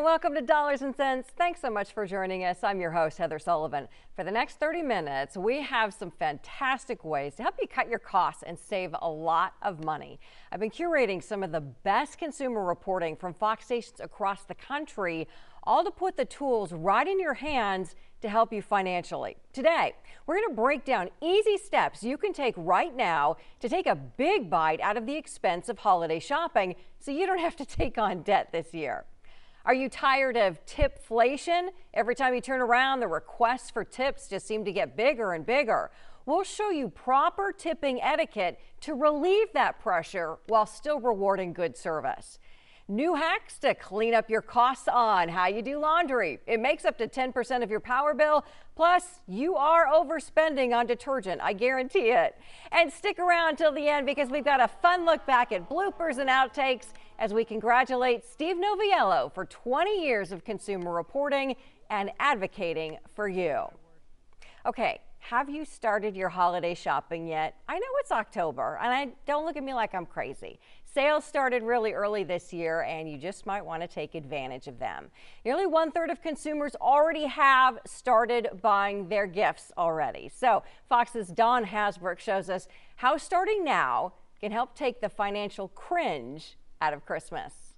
and welcome to Dollars and Cents. Thanks so much for joining us. I'm your host, Heather Sullivan. For the next 30 minutes, we have some fantastic ways to help you cut your costs and save a lot of money. I've been curating some of the best consumer reporting from Fox stations across the country, all to put the tools right in your hands to help you financially. Today, we're going to break down easy steps you can take right now to take a big bite out of the expense of holiday shopping so you don't have to take on debt this year. Are you tired of tipflation? Every time you turn around, the requests for tips just seem to get bigger and bigger. We'll show you proper tipping etiquette to relieve that pressure while still rewarding good service. New hacks to clean up your costs on how you do laundry. It makes up to 10% of your power bill. Plus, you are overspending on detergent. I guarantee it. And stick around till the end because we've got a fun look back at bloopers and outtakes as we congratulate Steve Noviello for 20 years of consumer reporting and advocating for you. Okay. Have you started your holiday shopping yet? I know it's October, and don't look at me like I'm crazy. Sales started really early this year, and you just might want to take advantage of them. Nearly 1/3 of consumers already have started buying their gifts already. So Fox's Dawn Hasbrook shows us how starting now can help take the financial cringe out of Christmas.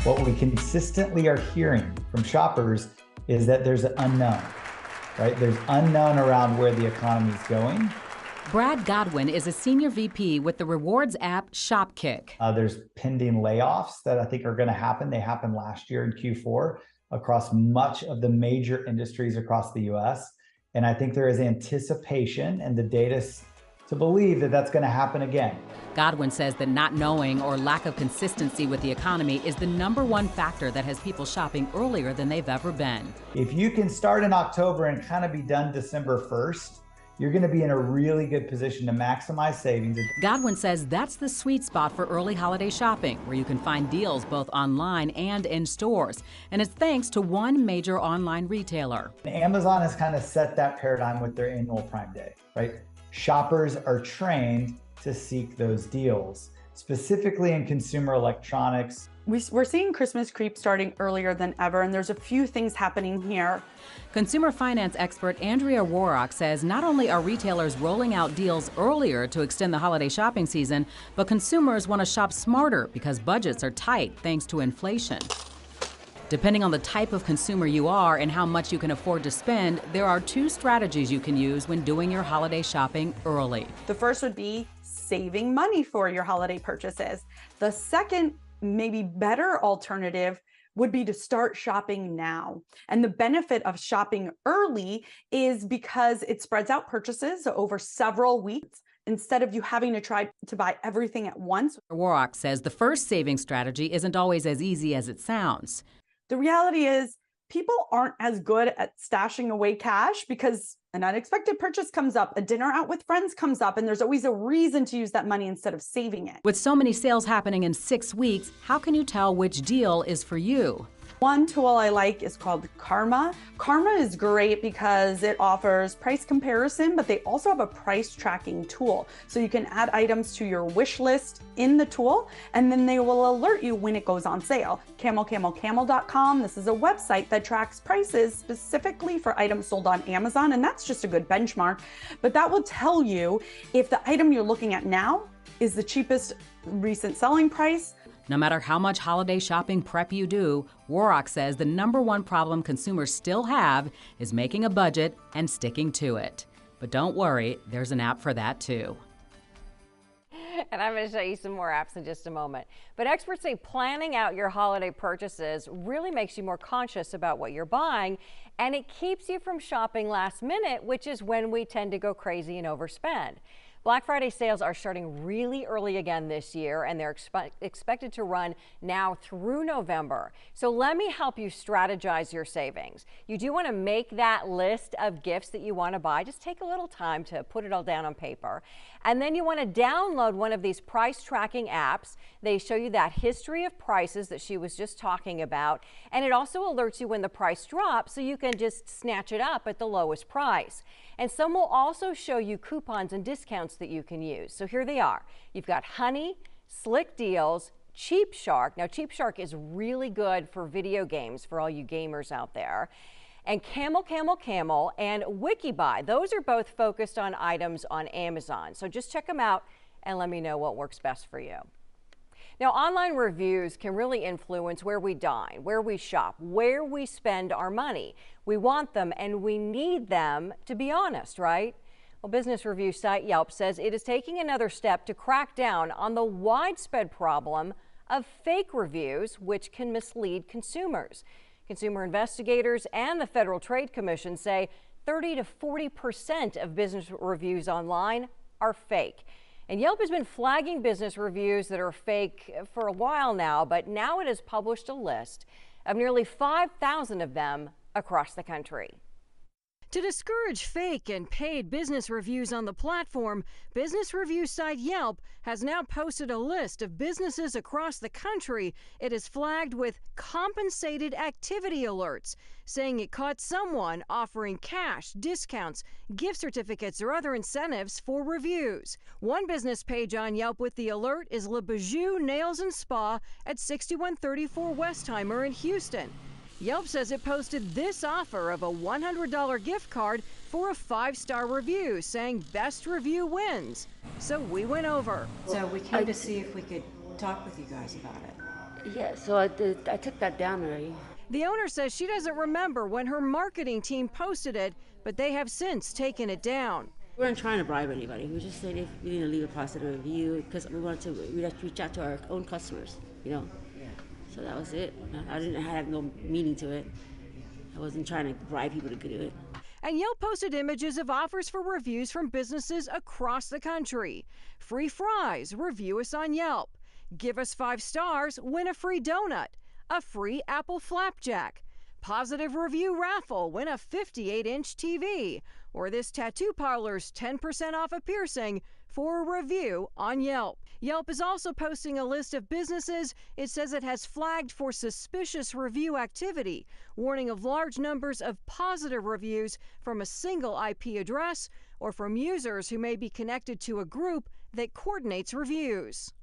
What we consistently are hearing from shoppers is that there's an unknown, right? There's unknown around where the economy is going. Brad Godwin is a senior VP with the rewards app Shopkick. There's pending layoffs that I think are going to happen. They happened last year in Q4 across much of the major industries across the US. And I think there is anticipation and the data to believe that that's going to happen again. Godwin says that not knowing or lack of consistency with the economy is the #1 factor that has people shopping earlier than they've ever been. If you can start in October and kind of be done December 1st, you're going to be in a really good position to maximize savings. Godwin says that's the sweet spot for early holiday shopping, where you can find deals both online and in stores. And it's thanks to one major online retailer. Amazon has kind of set that paradigm with their annual Prime Day, right? Shoppers are trained to seek those deals, specifically in consumer electronics. We're seeing Christmas creep starting earlier than ever, and there's a few things happening here. Consumer finance expert Andrea Warrock says not only are retailers rolling out deals earlier to extend the holiday shopping season, but consumers want to shop smarter because budgets are tight thanks to inflation. Depending on the type of consumer you are and how much you can afford to spend, there are 2 strategies you can use when doing your holiday shopping early. The first would be saving money for your holiday purchases. The second, maybe better alternative would be to start shopping now. And the benefit of shopping early is because it spreads out purchases over several weeks instead of you having to try to buy everything at once. Warrock says the first saving strategy isn't always as easy as it sounds. The reality is people aren't as good at stashing away cash because an unexpected purchase comes up, a dinner out with friends comes up, and there's always a reason to use that money instead of saving it. With so many sales happening in 6 weeks, how can you tell which deal is for you? One tool I like is called Karma. Karma is great because it offers price comparison, but they also have a price tracking tool. So you can add items to your wish list in the tool, and then they will alert you when it goes on sale. CamelCamelCamel.com. This is a website that tracks prices specifically for items sold on Amazon, and that's just a good benchmark. But that will tell you if the item you're looking at now is the cheapest recent selling price. No matter how much holiday shopping prep you do, Warrock says the #1 problem consumers still have is making a budget and sticking to it. But don't worry, there's an app for that too. And I'm going to show you some more apps in just a moment. But experts say planning out your holiday purchases really makes you more conscious about what you're buying, and it keeps you from shopping last minute, which is when we tend to go crazy and overspend. Black Friday sales are starting really early again this year, and they're expected to run now through November. So let me help you strategize your savings. You do want to make that list of gifts that you want to buy. Just take a little time to put it all down on paper. And then you want to download one of these price tracking apps. They show you that history of prices that she was just talking about. And it also alerts you when the price drops so you can just snatch it up at the lowest price. And some will also show you coupons and discounts that you can use. So here they are. You've got Honey, Slick Deals, Cheap Shark. Now, Cheap Shark is really good for video games for all you gamers out there. And Camel, and Wikibuy. Those are both focused on items on Amazon. So just check them out and let me know what works best for you. Now, online reviews can really influence where we dine, where we shop, where we spend our money. We want them and we need them, to be honest, right? Well, business review site Yelp says it is taking another step to crack down on the widespread problem of fake reviews, which can mislead consumers. Consumer investigators and the Federal Trade Commission say 30 to 40% of business reviews online are fake. And Yelp has been flagging business reviews that are fake for a while now, but now it has published a list of nearly 5,000 of them across the country. To discourage fake and paid business reviews on the platform, business review site Yelp has now posted a list of businesses across the country it has flagged with compensated activity alerts, saying it caught someone offering cash, discounts, gift certificates, or other incentives for reviews. One business page on Yelp with the alert is Le Bijou Nails and Spa at 6134 Westheimer in Houston. Yelp says it posted this offer of a $100 gift card for a 5-star review, saying best review wins. So we went over. So we came to see if we could talk with you guys about it. Yeah, so I took that down already. The owner says she doesn't remember when her marketing team posted it, but they have since taken it down. We weren't trying to bribe anybody. We just said if we need to leave a positive review because we wanted to reach out to our own customers, you know. So that was it. I didn't have no meaning to it. I wasn't trying to bribe people to do it. And Yelp posted images of offers for reviews from businesses across the country. Free fries, review us on Yelp. Give us 5 stars, win a free donut. A free Apple Flapjack. Positive review raffle, win a 58-inch TV. Or this tattoo parlor's 10% off a piercing for a review on Yelp. Yelp is also posting a list of businesses it says it has flagged for suspicious review activity, warning of large numbers of positive reviews from a single IP address or from users who may be connected to a group that coordinates reviews.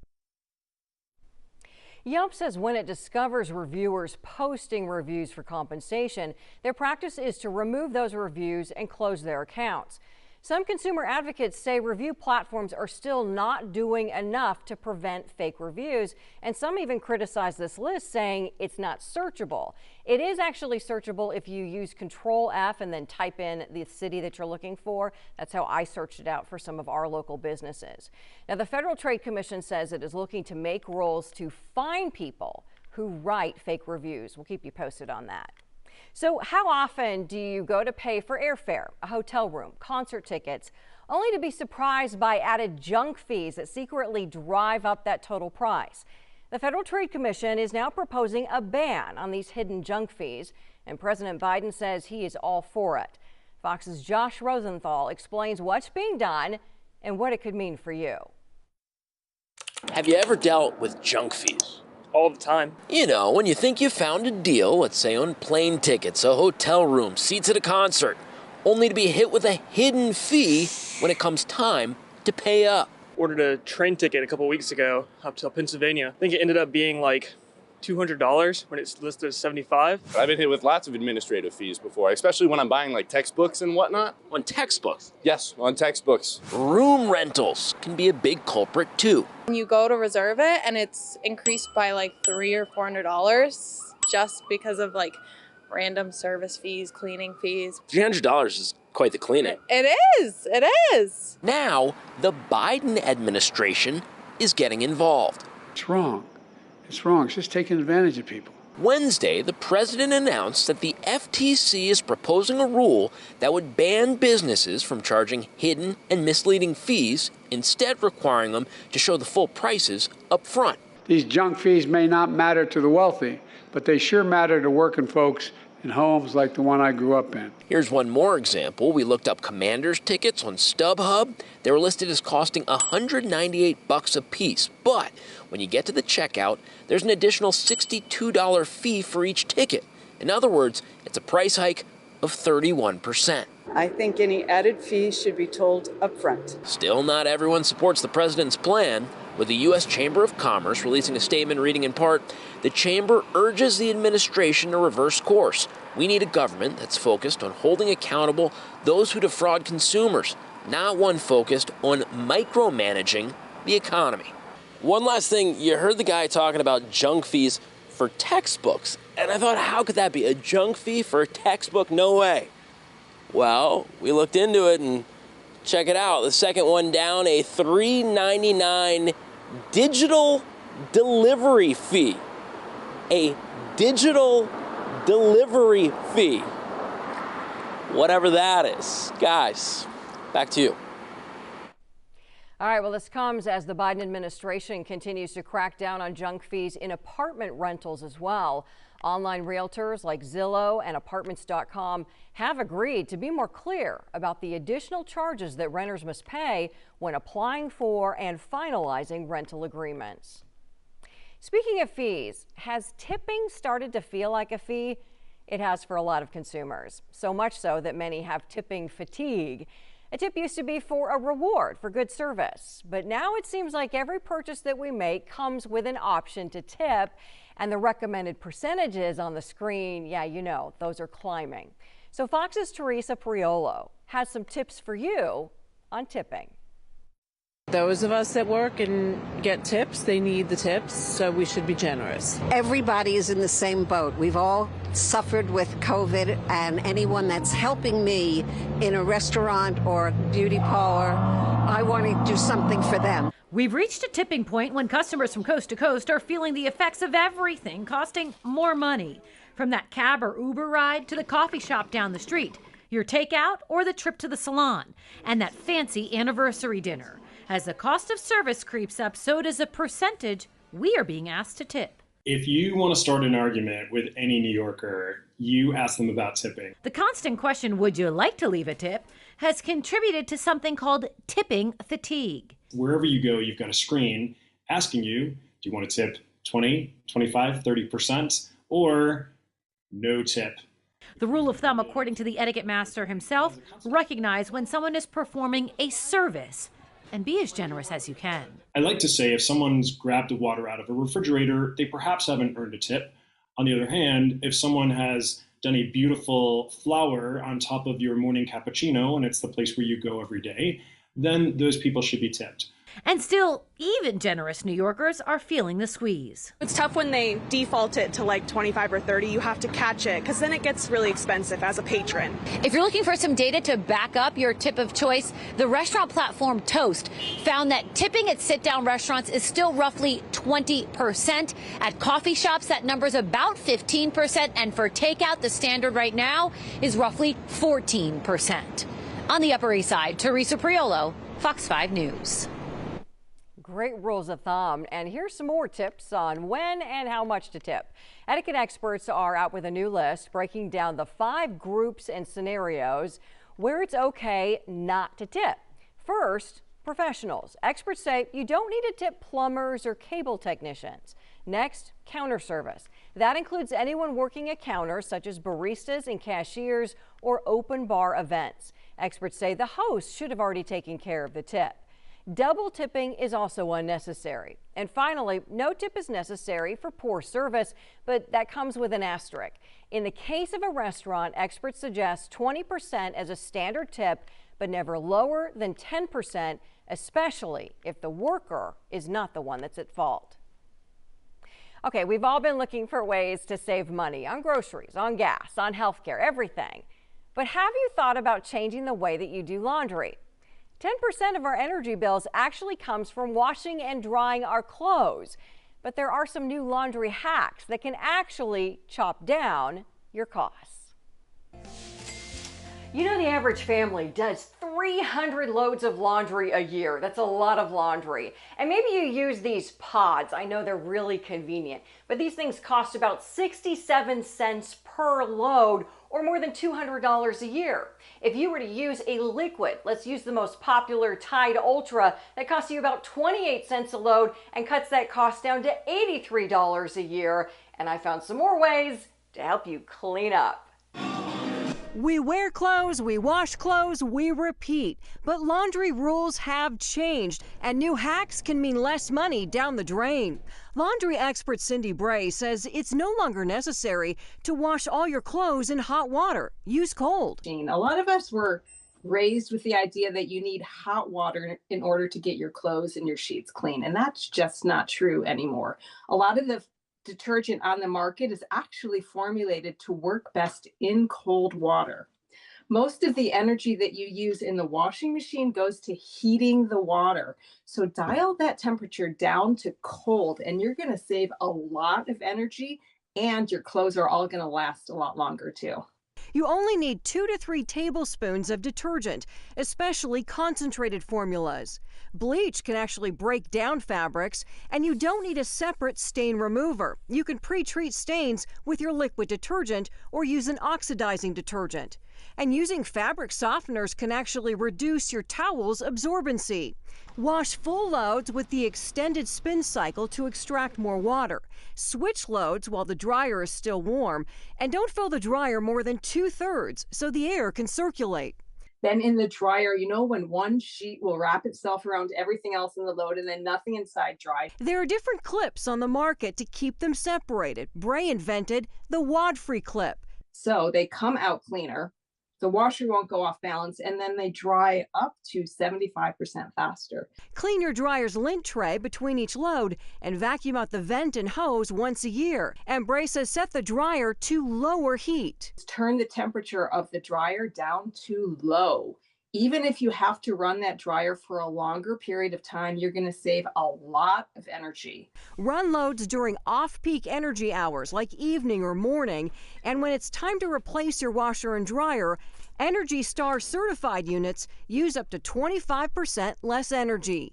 Yelp says when it discovers reviewers posting reviews for compensation, their practice is to remove those reviews and close their accounts. Some consumer advocates say review platforms are still not doing enough to prevent fake reviews, and some even criticize this list, saying it's not searchable. It is actually searchable if you use Control F and then type in the city that you're looking for. That's how I searched it out for some of our local businesses. Now, the Federal Trade Commission says it is looking to make rules to fine people who write fake reviews. We'll keep you posted on that. So how often do you go to pay for airfare, a hotel room, concert tickets, only to be surprised by added junk fees that secretly drive up that total price? The Federal Trade Commission is now proposing a ban on these hidden junk fees, and President Biden says he is all for it. Fox's Josh Rosenthal explains what's being done and what it could mean for you. Have you ever dealt with junk fees? All the time. You know, when you think you found a deal, let's say on plane tickets, a hotel room, seats at a concert, only to be hit with a hidden fee when it comes time to pay up. Ordered a train ticket a couple weeks ago up to Pennsylvania. I think it ended up being like $200 when it's listed as $75. I've been hit with lots of administrative fees before, especially when I'm buying like textbooks and whatnot. On textbooks? Yes, on textbooks. Room rentals can be a big culprit too. When you go to reserve it and it's increased by like $300 or $400 just because of like random service fees, cleaning fees. $300 is quite the cleaning. It is. Now, the Biden administration is getting involved. It's wrong. It's wrong. It's just taking advantage of people. Wednesday, the president announced that the FTC is proposing a rule that would ban businesses from charging hidden and misleading fees, instead requiring them to show the full prices up front. These junk fees may not matter to the wealthy, but they sure matter to working folks in homes like the one I grew up in. Here's one more example. We looked up Commanders tickets on StubHub. They were listed as costing $198 a piece, but when you get to the checkout, there's an additional $62 fee for each ticket. In other words, it's a price hike of 31%. I think any added fees should be told up front. Still, not everyone supports the president's plan. with the U.S. Chamber of Commerce releasing a statement reading in part, "The Chamber urges the administration to reverse course. We need a government that's focused on holding accountable those who defraud consumers, not one focused on micromanaging the economy." One last thing, you heard the guy talking about junk fees for textbooks, and I thought, how could that be? A junk fee for a textbook? No way. Well, we looked into it, and check it out. The second one down, a $3.99 digital delivery fee. A digital delivery fee. Whatever that is. Guys, back to you. All right, well, this comes as the Biden administration continues to crack down on junk fees in apartment rentals as well. Online realtors like Zillow and Apartments.com have agreed to be more clear about the additional charges that renters must pay when applying for and finalizing rental agreements. Speaking of fees, has tipping started to feel like a fee? It has for a lot of consumers, so much so that many have tipping fatigue. A tip used to be for a reward for good service, but now it seems like every purchase that we make comes with an option to tip, and the recommended percentages on the screen, yeah, you know, those are climbing. So Fox's Teresa Priolo has some tips for you on tipping. Those of us that work and get tips, they need the tips, so we should be generous. Everybody is in the same boat. We've all suffered with COVID, and anyone that's helping me in a restaurant or beauty parlor, I want to do something for them. We've reached a tipping point when customers from coast to coast are feeling the effects of everything costing more money. From that cab or Uber ride to the coffee shop down the street, your takeout or the trip to the salon, and that fancy anniversary dinner. As the cost of service creeps up, so does a percentage we are being asked to tip. If you want to start an argument with any New Yorker, you ask them about tipping. The constant question, would you like to leave a tip, has contributed to something called tipping fatigue. Wherever you go, you've got a screen asking you, do you want to tip 20, 25, 30%, or no tip? The rule of thumb, according to the etiquette master himself, recognize when someone is performing a service and be as generous as you can. I like to say if someone's grabbed the water out of a refrigerator, they perhaps haven't earned a tip. On the other hand, if someone has done a beautiful flower on top of your morning cappuccino and it's the place where you go every day, then those people should be tipped. And still, even generous New Yorkers are feeling the squeeze. It's tough when they default it to like 25 or 30. You have to catch it because then it gets really expensive as a patron. If you're looking for some data to back up your tip of choice, the restaurant platform Toast found that tipping at sit-down restaurants is still roughly 20%. At coffee shops, that number's about 15%. And for takeout, the standard right now is roughly 14%. On the Upper East Side, Teresa Priolo, Fox 5 News. Great rules of thumb. And here's some more tips on when and how much to tip. Etiquette experts are out with a new list breaking down the 5 groups and scenarios where it's okay not to tip. First, professionals. Experts say you don't need to tip plumbers or cable technicians. Next, counter service. That includes anyone working a counter, such as baristas and cashiers or open bar events. Experts say the host should have already taken care of the tip. Double tipping is also unnecessary. And finally, no tip is necessary for poor service, but that comes with an asterisk. In the case of a restaurant, experts suggest 20% as a standard tip, but never lower than 10%, especially if the worker is not the one that's at fault. Okay, we've all been looking for ways to save money on groceries, on gas, on healthcare, everything. But have you thought about changing the way that you do laundry? 10% of our energy bills actually comes from washing and drying our clothes. But there are some new laundry hacks that can actually chop down your costs. You know, the average family does 300 loads of laundry a year. That's a lot of laundry. And maybe you use these pods. I know they're really convenient, but these things cost about 67 cents per load, or more than $200 a year. If you were to use a liquid, let's use the most popular Tide Ultra, that costs you about 28 cents a load and cuts that cost down to $83 a year. And I found some more ways to help you clean up. We wear clothes, we wash clothes, we repeat. But laundry rules have changed, and new hacks can mean less money down the drain. Laundry expert Cindy Bray says it's no longer necessary to wash all your clothes in hot water. Use cold. A lot of us were raised with the idea that you need hot water in order to get your clothes and your sheets clean, and that's just not true anymore. A lot of the detergent on the market is actually formulated to work best in cold water. Most of the energy that you use in the washing machine goes to heating the water. So dial that temperature down to cold and you're going to save a lot of energy, and your clothes are all going to last a lot longer too. You only need 2 to 3 tablespoons of detergent, especially concentrated formulas. Bleach can actually break down fabrics, and you don't need a separate stain remover. You can pre-treat stains with your liquid detergent or use an oxidizing detergent. And using fabric softeners can actually reduce your towel's absorbency. Wash full loads with the extended spin cycle to extract more water. Switch loads while the dryer is still warm, and don't fill the dryer more than 2/3 so the air can circulate. Then in the dryer, you know, when one sheet will wrap itself around everything else in the load and then nothing inside dry. There are different clips on the market to keep them separated. Bray invented the wad-free clip. So they come out cleaner. The washer won't go off balance, and then they dry up to 75% faster. Clean your dryer's lint tray between each load and vacuum out the vent and hose once a year. And Bray says set the dryer to lower heat. Turn the temperature of the dryer down to low. Even if you have to run that dryer for a longer period of time, you're going to save a lot of energy. Run loads during off-peak energy hours like evening or morning. And when it's time to replace your washer and dryer, Energy Star certified units use up to 25% less energy.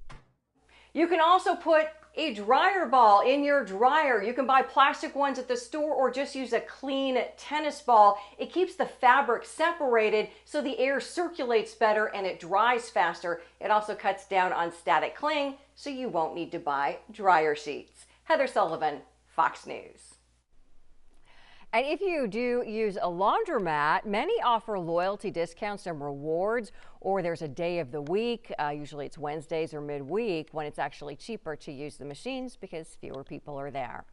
You can also put a dryer ball in your dryer. You can buy plastic ones at the store or just use a clean tennis ball. It keeps the fabric separated so the air circulates better and it dries faster. It also cuts down on static cling so you won't need to buy dryer sheets. Heather Sullivan, Fox News. And if you do use a laundromat, many offer loyalty discounts and rewards, or there's a day of the week, usually it's Wednesdays or midweek, when it's actually cheaper to use the machines because fewer people are there.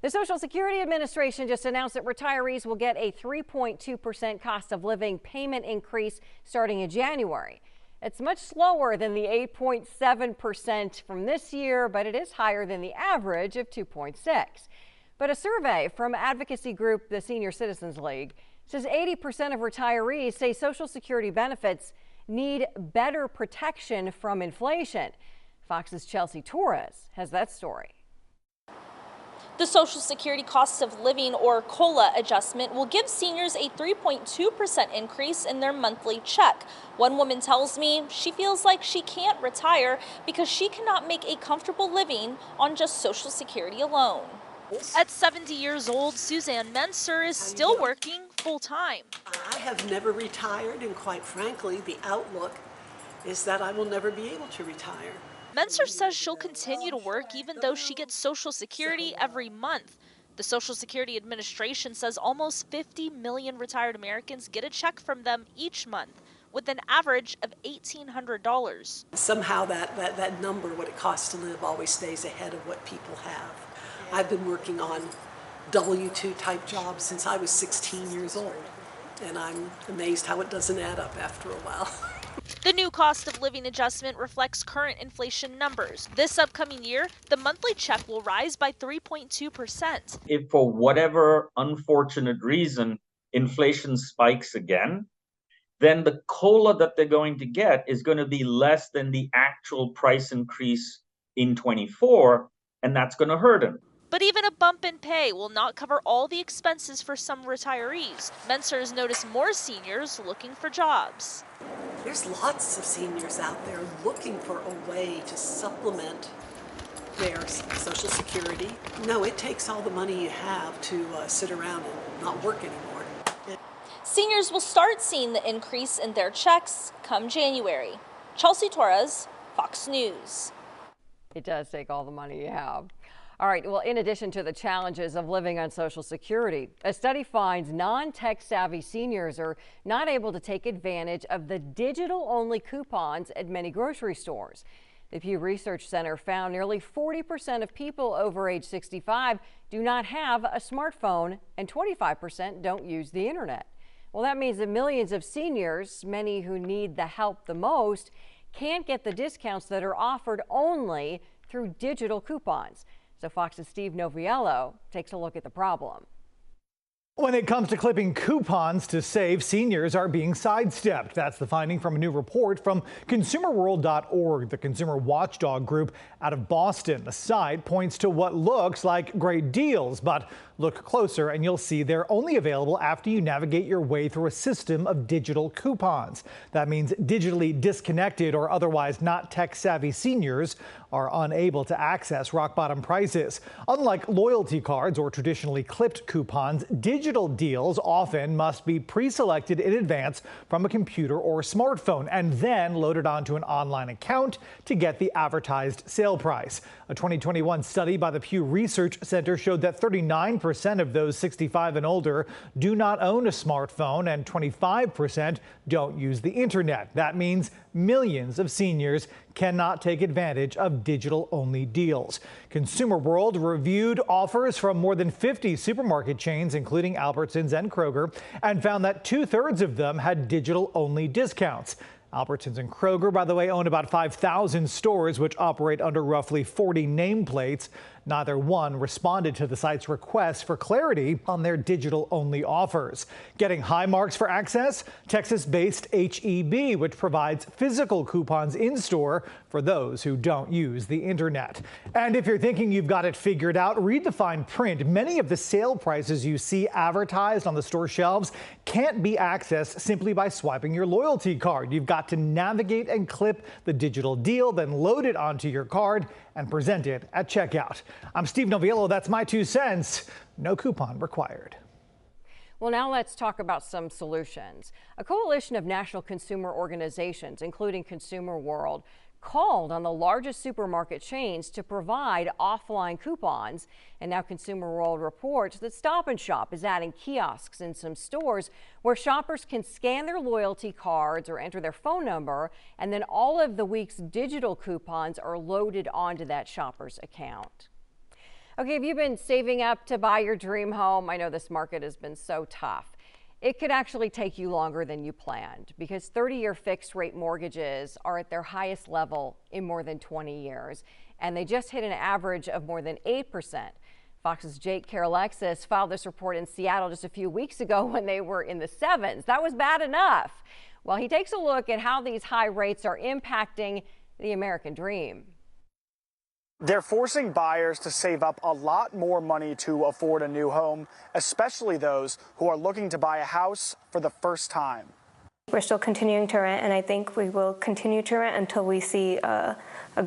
The Social Security Administration just announced that retirees will get a 3.2% cost of living payment increase starting in January. It's much slower than the 8.7% from this year, but it is higher than the average of 2.6%. But a survey from advocacy group the Senior Citizens League says 80% of retirees say Social Security benefits need better protection from inflation. Fox's Chelsea Torres has that story. The Social Security cost of living, or COLA adjustment, will give seniors a 3.2% increase in their monthly check. One woman tells me she feels like she can't retire because she cannot make a comfortable living on just Social Security alone. At 70 years old, Suzanne Menser is still working full-time. I have never retired, and quite frankly, the outlook is that I will never be able to retire. Menser says she'll continue to work even though she gets Social Security every month. The Social Security Administration says almost 50 million retired Americans get a check from them each month, with an average of $1,800. Somehow that number, what it costs to live, always stays ahead of what people have. I've been working on W-2 type jobs since I was 16 years old, and I'm amazed how it doesn't add up after a while. The new cost of living adjustment reflects current inflation numbers. This upcoming year, the monthly check will rise by 3.2%. If for whatever unfortunate reason inflation spikes again, then the COLA that they're going to get is going to be less than the actual price increase in 24, and that's going to hurt them. But even a bump in pay will not cover all the expenses for some retirees. Menser has noticed more seniors looking for jobs. There's lots of seniors out there looking for a way to supplement their Social Security. No, it takes all the money you have to sit around and not work anymore. Seniors will start seeing the increase in their checks come January. Chelsea Torres, Fox News. It does take all the money you have. All right, well, in addition to the challenges of living on Social Security, a study finds non-tech savvy seniors are not able to take advantage of the digital-only coupons at many grocery stores. The Pew Research Center found nearly 40% of people over age 65 do not have a smartphone and 25% don't use the internet. Well, that means that millions of seniors, many who need the help the most, can't get the discounts that are offered only through digital coupons. So Fox's Steve Noviello takes a look at the problem. When it comes to clipping coupons to save, seniors are being sidestepped. That's the finding from a new report from consumerworld.org, the consumer watchdog group out of Boston. The site points to what looks like great deals, but look closer and you'll see they're only available after you navigate your way through a system of digital coupons. That means digitally disconnected or otherwise not tech-savvy seniors are unable to access rock-bottom prices. Unlike loyalty cards or traditionally clipped coupons, digital deals often must be pre-selected in advance from a computer or smartphone and then loaded onto an online account to get the advertised sale price. A 2021 study by the Pew Research Center showed that 39% of those 65 and older do not own a smartphone and 25% don't use the internet. That means millions of seniors cannot take advantage of digital-only deals. Consumer World reviewed offers from more than 50 supermarket chains, including Albertsons and Kroger, and found that 2/3 of them had digital-only discounts. Albertsons and Kroger, by the way, own about 5,000 stores, which operate under roughly 40 nameplates. Neither one responded to the site's request for clarity on their digital-only offers. Getting high marks for access? Texas-based HEB, which provides physical coupons in-store for those who don't use the internet. And if you're thinking you've got it figured out, read the fine print. Many of the sale prices you see advertised on the store shelves can't be accessed simply by swiping your loyalty card. You've got to navigate and clip the digital deal, then load it onto your card and present it at checkout. I'm Steve Noviello. That's my 2 cents. No coupon required. Well, now let's talk about some solutions. A coalition of national consumer organizations, including Consumer World, called on the largest supermarket chains to provide offline coupons. And now Consumer World reports that Stop & Shop is adding kiosks in some stores where shoppers can scan their loyalty cards or enter their phone number, and then all of the week's digital coupons are loaded onto that shopper's account. Okay, have you been saving up to buy your dream home? I know this market has been so tough. It could actually take you longer than you planned because 30-year fixed rate mortgages are at their highest level in more than 20 years, and they just hit an average of more than 8%. Fox's Jake Carolexis filed this report in Seattle just a few weeks ago when they were in the 7s. That was bad enough. Well, he takes a look at how these high rates are impacting the American dream. They're forcing buyers to save up a lot more money to afford a new home, especially those who are looking to buy a house for the first time. We're still continuing to rent, and I think we will continue to rent until we see a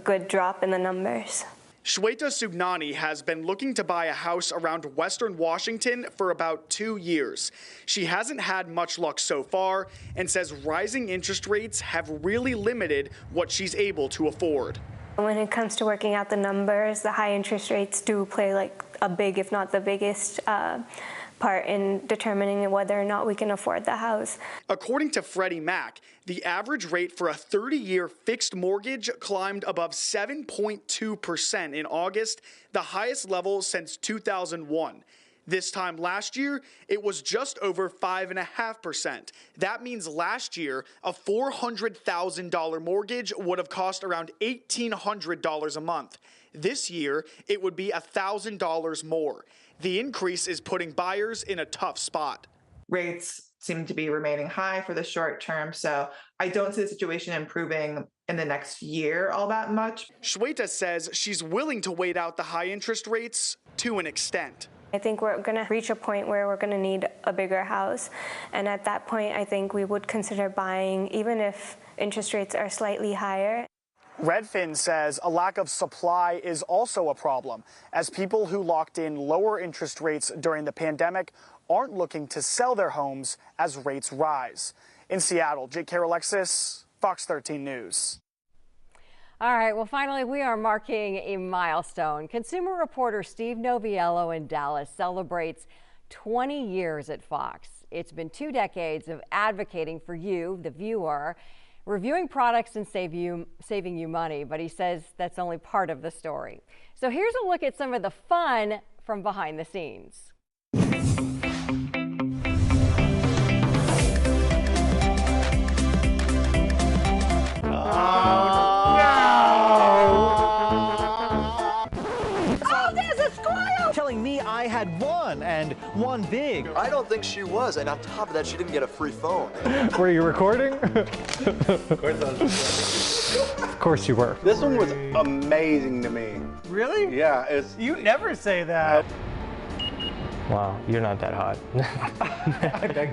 good drop in the numbers. Shweta Sugnani has been looking to buy a house around Western Washington for about 2 years. She hasn't had much luck so far and says rising interest rates have really limited what she's able to afford. When it comes to working out the numbers, the high interest rates do play like a big, if not the biggest, part in determining whether or not we can afford the house. According to Freddie Mac, the average rate for a 30-year fixed mortgage climbed above 7.2% in August, the highest level since 2001. This time last year, it was just over 5.5%. That means last year, a $400,000 mortgage would have cost around $1,800 a month. This year, it would be $1,000 more. The increase is putting buyers in a tough spot. Rates seem to be remaining high for the short term, so I don't see the situation improving in the next year all that much. Shweta says she's willing to wait out the high interest rates to an extent. I think we're going to reach a point where we're going to need a bigger house. And at that point, I think we would consider buying, even if interest rates are slightly higher. Redfin says a lack of supply is also a problem, as people who locked in lower interest rates during the pandemic aren't looking to sell their homes as rates rise. In Seattle, Jake Carolexis, Fox 13 News. All right, well, finally, we are marking a milestone. Consumer reporter Steve Noviello in Dallas celebrates 20 years at Fox. It's been 2 decades of advocating for you, the viewer, reviewing products and saving you money, but he says that's only part of the story. So here's a look at some of the fun from behind the scenes. Telling me I had one, and one big. I don't think she was, and on top of that, she didn't get a free phone. Were you recording? Of course I was. Of course you were. This one was amazing to me. Really? Yeah, it's. You never say that. Wow, you're not that hot.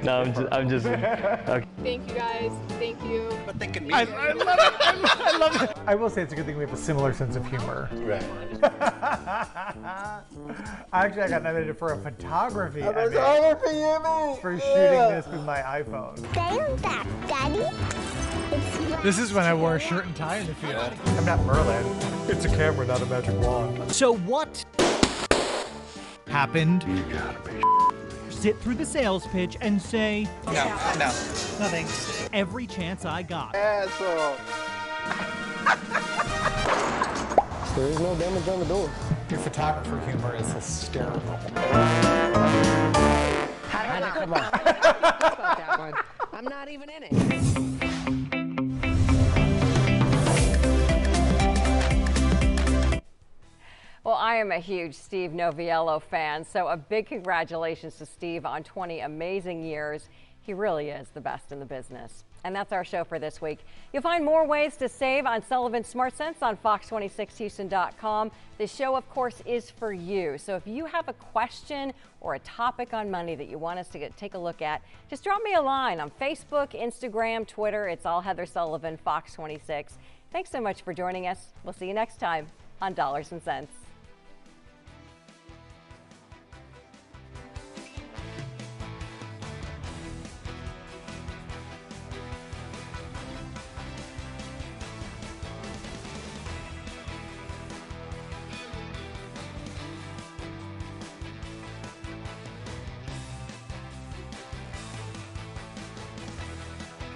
No, I'm just. Okay. Thank you guys. Thank you. But they can meet. I love it. I love it. I will say it's a good thing we have a similar sense of humor. Right. Actually, I got nominated for a photography A photography Emmy! for shooting this with my iPhone. Stay on that, Daddy. This is when I wore a shirt and tie in the field. I'm not Merlin. It's a camera, not a magic wand. So what happened? You gotta be. Sit through the sales pitch and say, No, thanks. every chance I got. Asshole. There is no damage on the door. Your photographer humor is hysterical. How did it come on? About that one. I'm not even in it. Well, I am a huge Steve Noviello fan, so a big congratulations to Steve on 20 amazing years. He really is the best in the business. And that's our show for this week. You'll find more ways to save on Sullivan's Smart Sense on fox26houston.com. This show, of course, is for you. So if you have a question or a topic on money that you want us to take a look at, just drop me a line on Facebook, Instagram, Twitter. It's all Heather Sullivan, Fox 26. Thanks so much for joining us. We'll see you next time on Dollars and Cents.